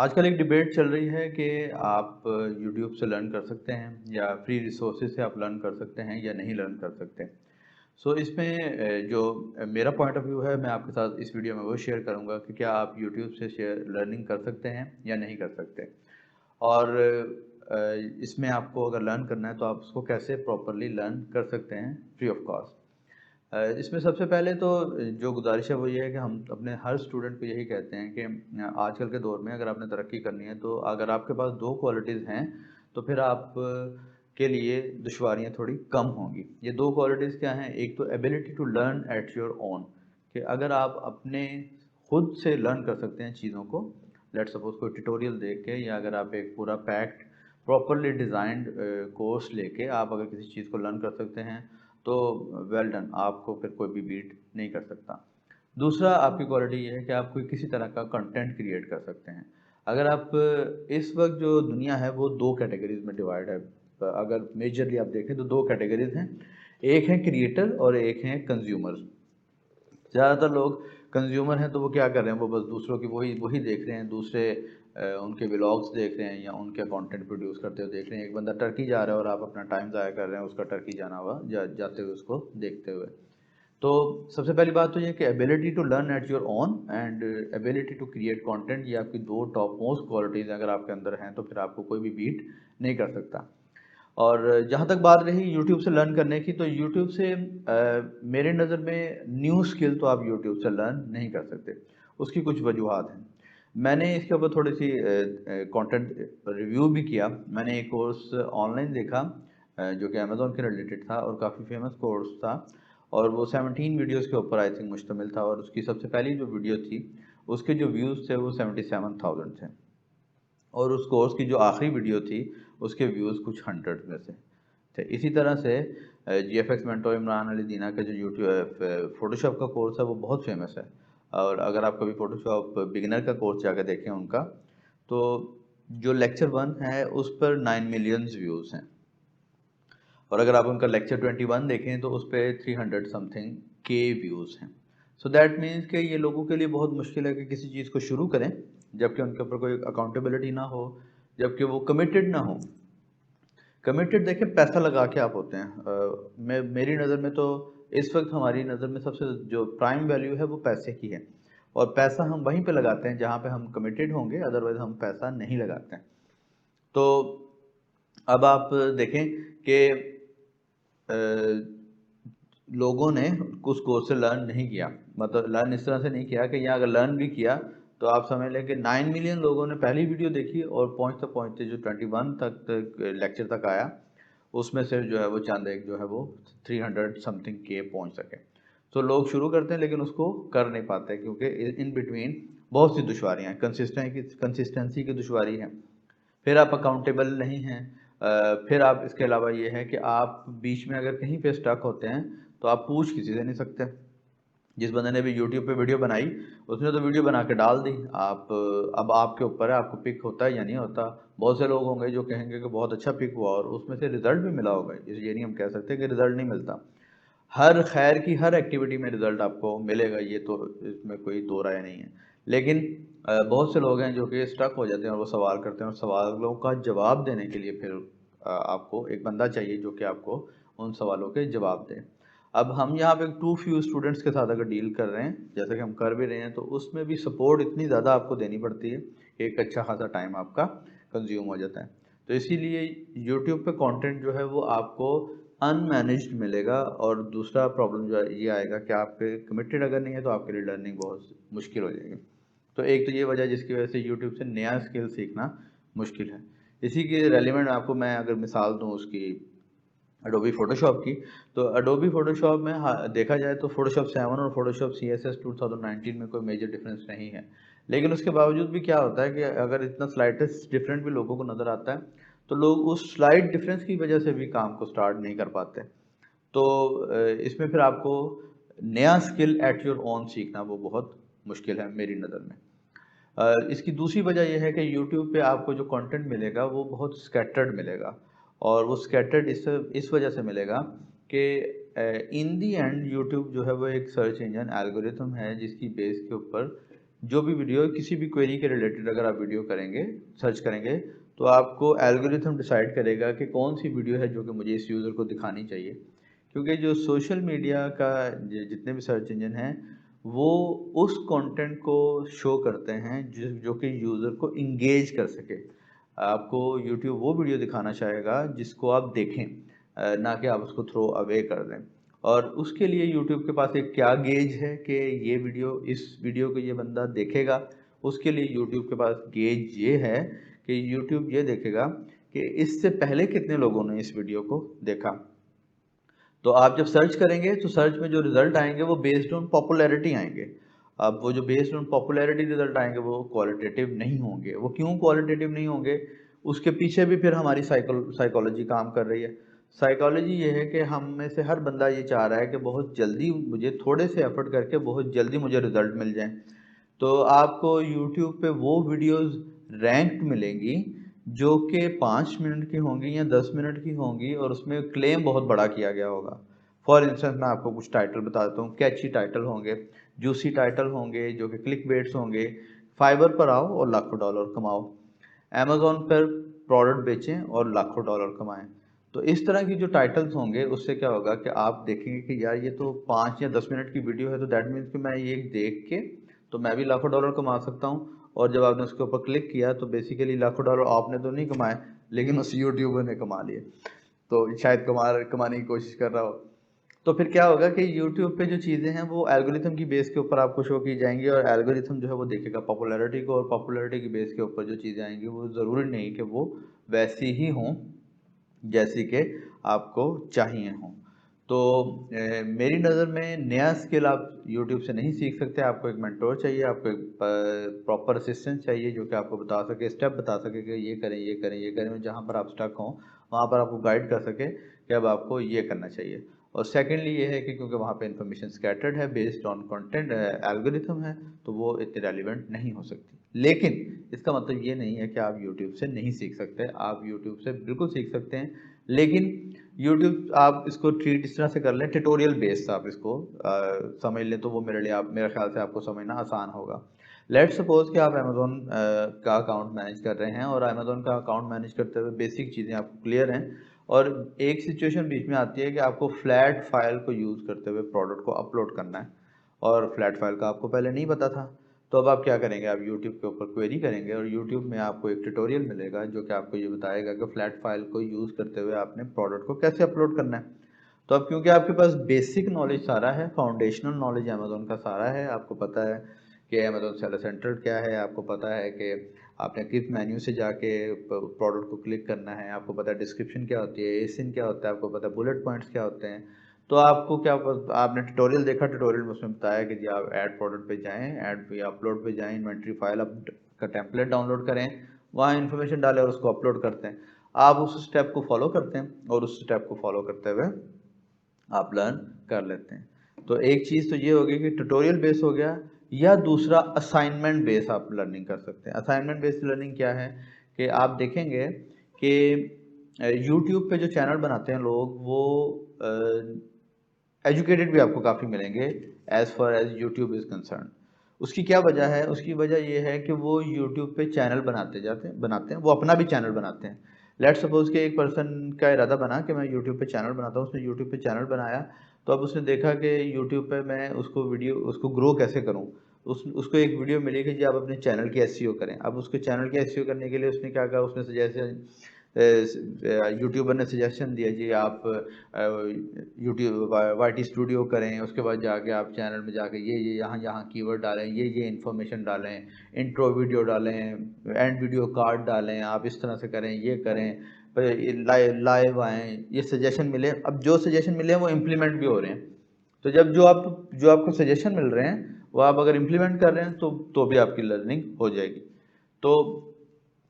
आजकल एक डिबेट चल रही है कि आप यूट्यूब से लर्न कर सकते हैं या फ्री रिसोर्सेज से आप लर्न कर सकते हैं या नहीं लर्न कर सकते। सो इसमें मेरा पॉइंट ऑफ व्यू है, मैं आपके साथ इस वीडियो में वो शेयर करूंगा कि क्या आप यूट्यूब से शेयर लर्निंग कर सकते हैं या नहीं कर सकते। और इसमें आपको अगर लर्न करना है तो आप उसको कैसे प्रॉपरली लर्न कर सकते हैं फ्री ऑफ कॉस्ट। इसमें सबसे पहले तो जो गुजारिश है वो ये है कि हम अपने हर स्टूडेंट को यही कहते हैं कि आजकल के दौर में अगर आपने तरक्की करनी है तो अगर आपके पास दो क्वालिटीज़ हैं तो फिर आप के लिए दुश्वारियाँ थोड़ी कम होंगी। ये दो क्वालिटीज़ क्या हैं? एक तो ability to learn at your own, कि अगर आप अपने खुद से लर्न कर सकते हैं चीज़ों को, लेट सपोज कोई ट्यूटोरियल देख के, या अगर आप एक पूरा पैक्ड प्रॉपरली डिज़ाइंड कोर्स लेके आप अगर किसी चीज़ को लर्न कर सकते हैं तो वेल डन, आपको फिर कोई भी बीट नहीं कर सकता। दूसरा आपकी क्वालिटी ये है कि आप कोई किसी तरह का कंटेंट क्रिएट कर सकते हैं। अगर आप इस वक्त जो दुनिया है वो दो कैटेगरीज में डिवाइड है। अगर मेजरली आप देखें तो दो कैटेगरीज हैं, एक है क्रिएटर और एक है कंज्यूमर। ज़्यादातर लोग कंज्यूमर हैं तो वो क्या कर रहे हैं, वो बस दूसरों की वही वही देख रहे हैं, दूसरे उनके व्लॉग्स देख रहे हैं या उनके कंटेंट प्रोड्यूस करते हुए देख रहे हैं। एक बंदा टर्की जा रहा है और आप अपना टाइम ज़ाया कर रहे हैं उसका टर्की जाना हुआ जाते हुए उसको देखते हुए। तो सबसे पहली बात तो ये कि ability to learn at your own and ability to create content, ये आपकी दो टॉप मोस्ट क्वालिटीज़ अगर आपके अंदर हैं तो फिर आपको कोई भी बीट नहीं कर सकता। और जहाँ तक बात रही यूट्यूब से लर्न करने की, तो यूट्यूब से मेरे नज़र में न्यू स्किल तो आप यूट्यूब से लर्न नहीं कर सकते। उसकी कुछ वजूहत हैं। मैंने इसके ऊपर थोड़ी सी कंटेंट रिव्यू भी किया। मैंने एक कोर्स ऑनलाइन देखा जो कि अमेज़न के रिलेटेड था और काफ़ी फेमस कोर्स था, और वो 17 वीडियोज़ के ऊपर आई थिंक मुश्तमिल था, और उसकी सबसे पहली जो वीडियो थी उसके जो व्यूज़ थे वो 77,000 थे, और उस कोर्स की जो आखिरी वीडियो थी उसके व्यूज़ कुछ हंड्रेड में से थे। इसी तरह से जीएफएक्स मेंटोर इमरान अली दीना का जो यूट्यूब फ़ोटोशॉप का कोर्स है वो बहुत फेमस है, और अगर आप कभी फ़ोटोशॉप बिगिनर का कोर्स जाकर देखें उनका, तो जो लेक्चर 1 है उस पर 9 मिलियंस व्यूज़ हैं, और अगर आप उनका लेक्चर 21 देखें तो उस पर 300 समथिंग के व्यूज़ हैं। सो दैट मीन्स कि ये लोगों के लिए बहुत मुश्किल है कि किसी चीज़ को शुरू करें जबकि उनके ऊपर कोई अकाउंटेबिलिटी ना हो, जबकि वो कमिटेड ना हो। कमिटेड देखिए पैसा लगा के आप होते हैं। मैं मेरी नज़र में तो इस वक्त हमारी नज़र में सबसे जो प्राइम वैल्यू है वो पैसे की है, और पैसा हम वहीं पे लगाते हैं जहाँ पे हम कमिटेड होंगे, अदरवाइज हम पैसा नहीं लगाते हैं। तो अब आप देखें कि अ, लोगों ने उस कोर्स से लर्न नहीं किया, मतलब लर्न इस तरह से नहीं किया कि यहाँ अगर लर्न भी किया तो आप समझ लें कि 9 मिलियन लोगों ने पहली वीडियो देखी, और पहुँचते पहुँचते जो 21 तक लेक्चर तक आया उसमें से जो है वो चंद एक जो है वो 300 समथिंग के पहुँच सके। तो लोग शुरू करते हैं लेकिन उसको कर नहीं पाते क्योंकि इन बिटवीन बहुत सी दुश्वारियाँ हैं, कंसिस्टेंसी की दुश्वारी है, फिर आप अकाउंटेबल नहीं हैं। फिर आप इसके अलावा ये है कि आप बीच में अगर कहीं पे स्टक होते हैं तो आप पूछ किसी से नहीं सकते। जिस बंदे ने भी यूट्यूब पे वीडियो बनाई उसने तो वीडियो बना के डाल दी, आप अब आपके ऊपर है आपको पिक होता है या नहीं होता। बहुत से लोग होंगे जो कहेंगे कि बहुत अच्छा पिक हुआ और उसमें से रिजल्ट भी मिला होगा, ये नहीं हम कह सकते कि रिजल्ट नहीं मिलता। हर खैर की हर एक्टिविटी में रिजल्ट आपको मिलेगा, ये तो इसमें कोई दो राय नहीं है। लेकिन बहुत से लोग हैं जो कि स्टक हो जाते हैं और वो सवाल करते हैं, और सवालों का जवाब देने के लिए फिर आपको एक बंदा चाहिए जो कि आपको उन सवालों के जवाब दे। अब हम यहाँ पे टू फ्यू स्टूडेंट्स के साथ अगर डील कर रहे हैं, जैसे कि हम कर भी रहे हैं, तो उसमें भी सपोर्ट इतनी ज़्यादा आपको देनी पड़ती है कि एक अच्छा खासा टाइम आपका कंज्यूम हो जाता है। तो इसीलिए यूट्यूब पे कंटेंट जो है वो आपको अनमैनेज्ड मिलेगा, और दूसरा प्रॉब्लम जो है ये आएगा कि आपके कमिटेड अगर नहीं है तो आपके लिए लर्निंग बहुत मुश्किल हो जाएगी। तो एक तो ये वजह जिसकी वजह से यूट्यूब से नया स्किल सीखना मुश्किल है। इसी के रेलिवेंट आपको मैं अगर मिसाल दूँ उसकी एडोबी फ़ोटोशॉप की, तो एडोबी फ़ोटोशॉप में देखा जाए तो फ़ोटोशॉप 7 और फ़ोटोशॉप सीएसएस 2019 में कोई मेजर डिफरेंस नहीं है। लेकिन उसके बावजूद भी क्या होता है कि अगर इतना स्लाइटेस्ट डिफरेंट भी लोगों को नज़र आता है तो लोग उस स्लाइट डिफरेंस की वजह से भी काम को स्टार्ट नहीं कर पाते। तो इसमें फिर आपको नया स्किल एट योर ओन सीखना वो बहुत मुश्किल है मेरी नज़र में। इसकी दूसरी वजह यह है कि यूट्यूब पे आपको जो कंटेंट मिलेगा वो बहुत स्कैटर्ड मिलेगा, और वो स्कैटर्ड इस वजह से मिलेगा कि इन दी एंड यूट्यूब जो है वो एक सर्च इंजन एल्गोरिथम है जिसकी बेस के ऊपर जो भी वीडियो किसी भी क्वेरी के रिलेटेड अगर आप वीडियो करेंगे, सर्च करेंगे, तो आपको एल्गोरिथम डिसाइड करेगा कि कौन सी वीडियो है जो कि मुझे इस यूज़र को दिखानी चाहिए। क्योंकि जो सोशल मीडिया का जितने भी सर्च इंजन हैं, वो उस कंटेंट को शो करते हैं जो कि यूज़र को इंगेज कर सके। आपको यूट्यूब वो वीडियो दिखाना चाहेगा जिसको आप देखें, ना कि आप उसको थ्रो अवे कर दें। और उसके लिए यूट्यूब के पास एक क्या गेज है कि इस वीडियो को ये बंदा देखेगा। उसके लिए यूट्यूब के पास गेज ये है कि यूट्यूब ये देखेगा कि इससे पहले कितने लोगों ने इस वीडियो को देखा। तो आप जब सर्च करेंगे तो सर्च में जो रिजल्ट आएंगे वो बेस्ड ऑन पॉपुलैरिटी आएंगे। अब वो जो बेस्ड ऑन पॉपुलैरिटी रिजल्ट आएंगे वो क्वालिटेटिव नहीं होंगे। वो क्यों क्वालिटेटिव नहीं होंगे, उसके पीछे भी फिर हमारी साइकोलॉजी काम कर रही है। साइकोलॉजी ये है कि हम में से हर बंदा ये चाह रहा है कि बहुत जल्दी मुझे, थोड़े से एफर्ट करके बहुत जल्दी मुझे रिजल्ट मिल जाए। तो आपको यूट्यूब पे वो वीडियोस रैंक्ड मिलेंगी जो कि 5 मिनट की होंगी या 10 मिनट की होंगी और उसमें क्लेम बहुत बड़ा किया गया होगा। फॉर इंस्टेंस मैं आपको कुछ टाइटल बता देता हूँ। कैची टाइटल होंगे, जूसी टाइटल होंगे जो कि क्लिक बेट्स होंगे। फाइबर पर आओ और लाखों डॉलर कमाओ, अमेजोन पर प्रोडक्ट बेचें और लाखों डॉलर कमाएं। तो इस तरह की जो टाइटल्स होंगे उससे क्या होगा कि आप देखेंगे कि यार ये तो 5 या 10 मिनट की वीडियो है, तो दैट मीन्स कि मैं ये देख के तो मैं भी लाखों डॉलर कमा सकता हूँ। और जब आपने उसके ऊपर क्लिक किया तो बेसिकली लाखों डॉलर आपने तो नहीं कमाए, लेकिन उस यूट्यूबर ने कमा लिए, तो शायद कमाने की कोशिश कर रहा हो। तो फिर क्या होगा कि यूट्यूब पे जो चीज़ें हैं वो एल्गोरिथम की बेस के ऊपर आपको शो की जाएंगी और एल्गोरिथम जो है वो देखेगा पॉपुलैरिटी को, और पॉपुलैरिटी की बेस के ऊपर जो चीज़ें आएंगी वो ज़रूरी नहीं कि वो वैसी ही हों जैसी कि आपको चाहिए हों। तो मेरी नज़र में नया स्किल आप यूट्यूब से नहीं सीख सकते। आपको एक मेंटोर चाहिए, आपको एक प्रॉपर असिस्टेंट चाहिए जो कि आपको बता सके, स्टेप बता सके कि ये करें ये करें ये करें, जहाँ पर आप स्टक हों वहाँ पर आपको गाइड कर सके कि अब आपको ये करना चाहिए। और सेकेंडली ये है कि क्योंकि वहाँ पे इंफॉर्मेशन स्कैटर्ड है, बेस्ड ऑन कंटेंट एल्गोरिथम है, तो वो इतनी रेलिवेंट नहीं हो सकती। लेकिन इसका मतलब ये नहीं है कि आप यूट्यूब से नहीं सीख सकते। आप यूट्यूब से बिल्कुल सीख सकते हैं, लेकिन यूट्यूब आप इसको ट्रीट इस तरह से कर लें, ट्यूटोरियल बेस्ड आप इसको समझ लें, तो वो मेरे लिए, आप मेरे ख्याल से आपको समझना आसान होगा। लेट्स सपोज कि आप अमेज़ोन का अकाउंट मैनेज कर रहे हैं और अमेज़ोन का अकाउंट मैनेज करते हुए बेसिक चीज़ें आपको क्लियर हैं, और एक सिचुएशन बीच में आती है कि आपको फ्लैट फाइल को यूज़ करते हुए प्रोडक्ट को अपलोड करना है, और फ्लैट फाइल का आपको पहले नहीं पता था। तो अब आप क्या करेंगे, आप यूट्यूब के ऊपर क्वेरी करेंगे और यूट्यूब में आपको एक ट्यूटोरियल मिलेगा जो कि आपको ये बताएगा कि फ्लैट फाइल को यूज़ करते हुए आपने प्रोडक्ट को कैसे अपलोड करना है। तो अब क्योंकि आपके पास बेसिक नॉलेज सारा है, फाउंडेशनल नॉलेज अमेज़ोन का सारा है, आपको पता है कि अमेज़ोन सेलर सेंटर क्या है, आपको पता है कि आपने किस मेन्यू से जाके प्रोडक्ट को क्लिक करना है, आपको पता है डिस्क्रिप्शन क्या होती है, एसिन क्या होता है, आपको पता है बुलेट पॉइंट्स क्या होते हैं। तो आपको क्या, आपने ट्यूटोरियल देखा, ट्यूटोरियल में उसमें बताया कि जी आप ऐड प्रोडक्ट पे जाएं, ऐड पे अपलोड पे जाएं, इन्वेंट्री फाइल अप का टेम्पलेट डाउनलोड करें, वहाँ इन्फॉर्मेशन डालें और उसको अपलोड करते हैं। आप उस स्टेप को फॉलो करते हैं और उस स्टेप को फॉलो करते हुए आप लर्न कर लेते हैं। तो एक चीज़ तो ये होगी कि ट्यूटोरियल बेस हो गया, या दूसरा असाइनमेंट बेस आप लर्निंग कर सकते हैं। असाइनमेंट बेस्ड लर्निंग क्या है कि आप देखेंगे कि यूट्यूब पे जो चैनल बनाते हैं लोग, वो एजुकेटेड भी आपको काफ़ी मिलेंगे as far as YouTube is concern. उसकी क्या वजह है, उसकी वजह ये है कि वो यूट्यूब पे चैनल बनाते हैं, वो अपना भी चैनल बनाते हैं। लेट्स सपोज कि एक पर्सन का इरादा बना कि मैं यूट्यूब पे चैनल बनाता हूँ, उसने यूट्यूब पे चैनल बनाया, तो अब उसने देखा कि यूट्यूब पे मैं उसको ग्रो कैसे करूँ। उसको एक वीडियो मिली कि जी आप अपने चैनल की एसईओ करें। अब उसके चैनल की एसईओ करने के लिए उसने क्या कहा, उसने सजेशन, यूट्यूबर ने सजेशन दिया जी आप यूट्यूब वाईटी स्टूडियो करें, उसके बाद जाके आप चैनल में जाके ये यहाँ यहाँ कीवर्ड डालें, ये इन्फॉर्मेशन डालें, इंट्रो वीडियो डालें, एंड वीडियो कार्ड डालें, आप इस तरह से करें, ये करें, लाइव आएँ, ये सजेशन मिले। अब जो सजेशन मिले हैं वो इम्प्लीमेंट भी हो रहे हैं। तो जब जो आपको सजेशन मिल रहे हैं वो आप अगर इम्प्लीमेंट कर रहे हैं तो भी आपकी लर्निंग हो जाएगी। तो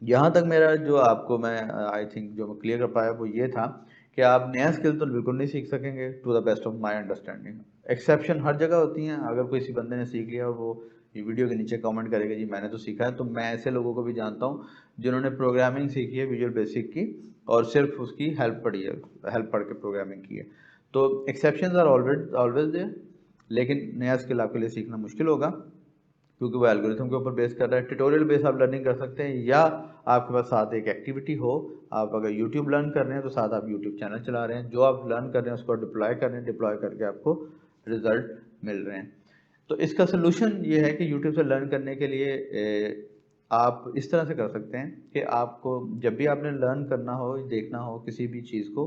यहाँ तक मेरा जो आपको मैं आई थिंक जो मैं क्लियर कर पाया वो ये था कि आप नया स्किल तो बिल्कुल नहीं सीख सकेंगे to the best of my understanding. Exception हर जगह होती हैं। अगर किसी बंदे ने सीख लिया और वो ये वीडियो के नीचे कमेंट करेगा जी मैंने तो सीखा है, तो मैं ऐसे लोगों को भी जानता हूँ जिन्होंने प्रोग्रामिंग सीखी है, विजुअल बेसिक की, और सिर्फ उसकी हेल्प पढ़ी है, हेल्प पढ़ के प्रोग्रामिंग की है। तो exceptions are always always there, लेकिन नया स्किल आपके लिए सीखना मुश्किल होगा। क्योंकि वो एल्गोरिथम के ऊपर बेस कर रहा है। ट्यूटोरियल बेस आप लर्निंग कर सकते हैं, या आपके पास साथ एक एक्टिविटी हो। आप अगर यूट्यूब लर्न कर रहे हैं तो साथ आप यूट्यूब चैनल चला रहे हैं, जो आप लर्न कर रहे हैं उसको डिप्लॉय कर रहे हैं, डिप्लॉय करके आपको रिजल्ट मिल रहे हैं। तो इसका सोल्यूशन ये है कि यूट्यूब से लर्न करने के लिए आप इस तरह से कर सकते हैं कि आपको जब भी आपने लर्न करना हो, देखना हो किसी भी चीज़ को,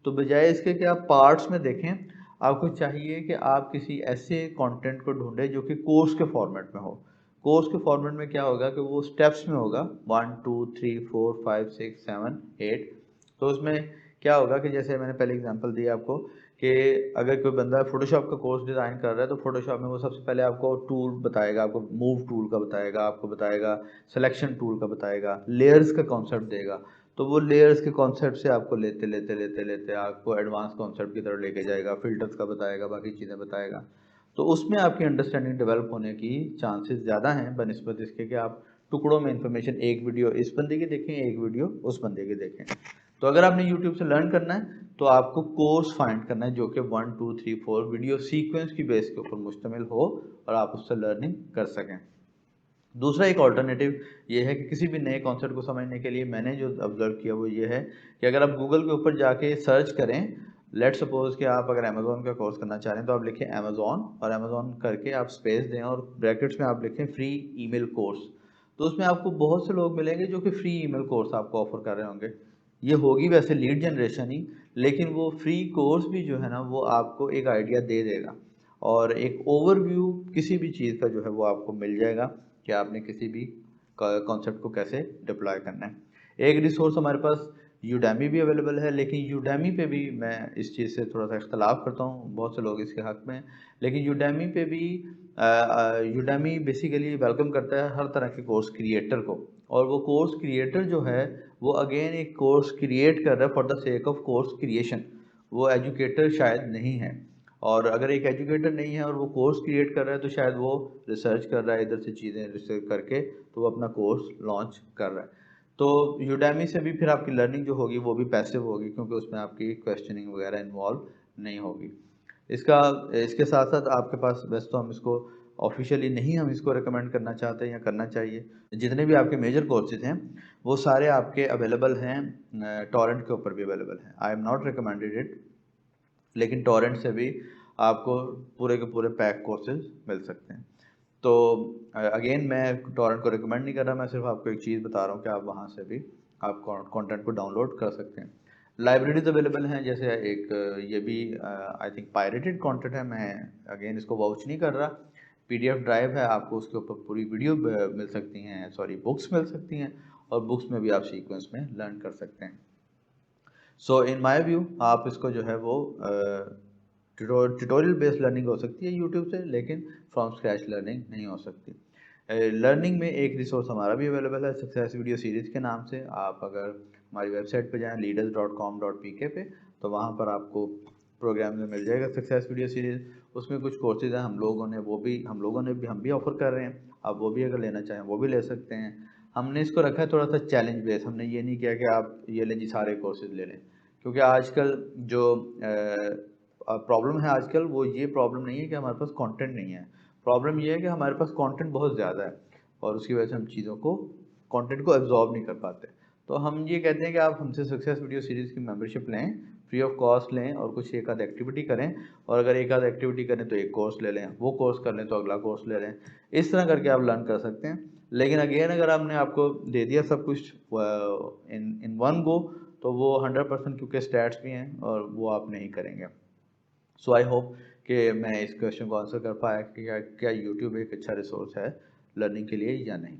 तो बजाय इसके कि आप पार्ट्स में देखें, आपको चाहिए कि आप किसी ऐसे कंटेंट को ढूंढें जो कि कोर्स के फॉर्मेट में हो। कोर्स के फॉर्मेट में क्या होगा कि वो स्टेप्स में होगा, 1 2 3 4 5 6 7 8। तो उसमें क्या होगा कि जैसे मैंने पहले एग्जांपल दिया आपको कि अगर कोई बंदा फोटोशॉप का कोर्स डिज़ाइन कर रहा है, तो फोटोशॉप में वो सबसे पहले आपको टूल बताएगा, आपको मूव टूल का बताएगा, आपको बताएगा सिलेक्शन टूल का बताएगा, लेयर्स का कॉन्सेप्ट देगा। तो वो लेयर्स के कॉन्सेप्ट से आपको लेते लेते लेते लेते आपको एडवांस कॉन्सेप्ट की तरफ लेके जाएगा, फिल्टर्स का बताएगा, बाकी चीज़ें बताएगा। तो उसमें आपकी अंडरस्टैंडिंग डेवलप होने की चांसेस ज़्यादा हैं बनिस्बत इसके कि आप टुकड़ों में इंफॉर्मेशन, एक वीडियो इस बंदे की देखें, एक वीडियो उस बंदे की देखें। तो अगर आपने यूट्यूब से लर्न करना है तो आपको कोर्स फाइंड करना है जो कि 1 2 3 4 वीडियो सीक्वेंस की बेस के ऊपर मुश्तमिल हो और आप उससे लर्निंग कर सकें। दूसरा एक ऑल्टरनेटिव ये है कि किसी भी नए कॉन्सेप्ट को समझने के लिए मैंने जो ऑब्जर्व किया वो ये है कि अगर आप गूगल के ऊपर जाके सर्च करें, लेट सपोज कि आप अगर अमेज़ोन का कोर्स करना चाह रहे हैं तो आप लिखें अमेज़ोन, और अमेज़ोन करके आप स्पेस दें और ब्रैकेट्स में आप लिखें फ्री ईमेल कोर्स। तो उसमें आपको बहुत से लोग मिलेंगे जो कि फ्री ईमेल कोर्स आपको ऑफर कर रहे होंगे। ये होगी वैसे लीड जनरेशन ही, लेकिन वो फ्री कोर्स भी जो है ना वो आपको एक आइडिया दे देगा और एक ओवरव्यू किसी भी चीज़ का जो है वो आपको मिल जाएगा कि आपने किसी भी कॉन्सेप्ट को कैसे डिप्लॉय करना है। एक रिसोर्स हमारे पास यूडेमी भी अवेलेबल है, लेकिन यूडेमी पे भी मैं इस चीज़ से थोड़ा सा इख्तलाफ करता हूँ, बहुत से लोग इसके हक में हैं। लेकिन यूडेमी पे भी यूडेमी बेसिकली वेलकम करता है हर तरह के कोर्स क्रिएटर को, और वो कोर्स क्रिएटर जो है वो अगेन एक कोर्स क्रिएट कर रहा है for the sake of course creation. वो एजुकेटर शायद नहीं है, और अगर एक एजुकेटर नहीं है और वो कोर्स क्रिएट कर रहा है तो शायद वो रिसर्च कर रहा है, इधर से चीज़ें रिसर्च करके तो वो अपना कोर्स लॉन्च कर रहा है। तो यूडेमी से भी फिर आपकी लर्निंग जो होगी वो भी पैसिव होगी, क्योंकि उसमें आपकी क्वेश्चनिंग वगैरह इन्वॉल्व नहीं होगी। इसका इसके साथ साथ आपके पास, वैसे तो हम इसको ऑफिशियली नहीं हम इसको रिकमेंड करना चाहते हैं या करना चाहिए, जितने भी आपके मेजर कोर्सेज हैं वो सारे आपके अवेलेबल हैं, टॉरेंट के ऊपर भी अवेलेबल हैं। I am not recommended it, लेकिन टॉरेंट से भी आपको पूरे के पूरे पैक कोर्सेज मिल सकते हैं। तो अगेन मैं टॉरेंट को रिकमेंड नहीं कर रहा, मैं सिर्फ आपको एक चीज़ बता रहा हूँ कि आप वहाँ से भी आप कंटेंट को डाउनलोड कर सकते हैं। लाइब्रेरीज अवेलेबल हैं, जैसे एक ये भी आई थिंक पायरेटेड कंटेंट है, मैं अगेन इसको वाउच नहीं कर रहा। पीडीएफ ड्राइव है, आपको उसके ऊपर पूरी वीडियो मिल सकती हैं, सॉरी बुक्स मिल सकती हैं, और बुक्स में भी आप सीक्वेंस में लर्न कर सकते हैं। सो इन माय व्यू आप इसको जो है वो ट्यूटोरियल बेस्ड लर्निंग हो सकती है यूट्यूब से, लेकिन फ्रॉम स्क्रैच लर्निंग नहीं हो सकती। लर्निंग में एक रिसोर्स हमारा भी अवेलेबल है सक्सेस वीडियो सीरीज़ के नाम से। आप अगर हमारी वेबसाइट पे जाएं leaders.com.pk पे, तो वहाँ पर आपको प्रोग्राम में मिल जाएगा सक्सेस वीडियो सीरीज़। उसमें कुछ कोर्सेज हैं हम लोगों ने भी हम भी ऑफर कर रहे हैं, आप वो भी अगर लेना चाहें वो भी ले सकते हैं। हमने इसको रखा है थोड़ा सा चैलेंज बेस, हमने ये नहीं किया कि आप ये लें जी सारे कोर्सेज ले लें, क्योंकि आजकल जो प्रॉब्लम है आजकल वो ये प्रॉब्लम नहीं है कि हमारे पास कंटेंट नहीं है, प्रॉब्लम ये है कि हमारे पास कंटेंट बहुत ज़्यादा है और उसकी वजह से हम चीज़ों को कंटेंट को एब्जॉर्ब नहीं कर पाते। तो हम ये कहते हैं कि आप हमसे सक्सेस वीडियो सीरीज़ की मेंबरशिप लें, फ्री ऑफ कॉस्ट लें, और कुछ एक आध एक्टिविटी करें, और अगर एक आध एक्टिविटी करें तो एक कोर्स ले लें, वो कोर्स कर लें तो अगला कोर्स ले लें। इस तरह करके आप लर्न कर सकते हैं। लेकिन अगेन अगर आपने आपको दे दिया सब कुछ इन इन वन गो, तो वो 100% क्योंकि स्टैट्स भी हैं और वो आप नहीं करेंगे। सो आई होप कि मैं इस क्वेश्चन को आंसर कर पाया कि क्या यूट्यूब एक अच्छा रिसोर्स है लर्निंग के लिए या नहीं।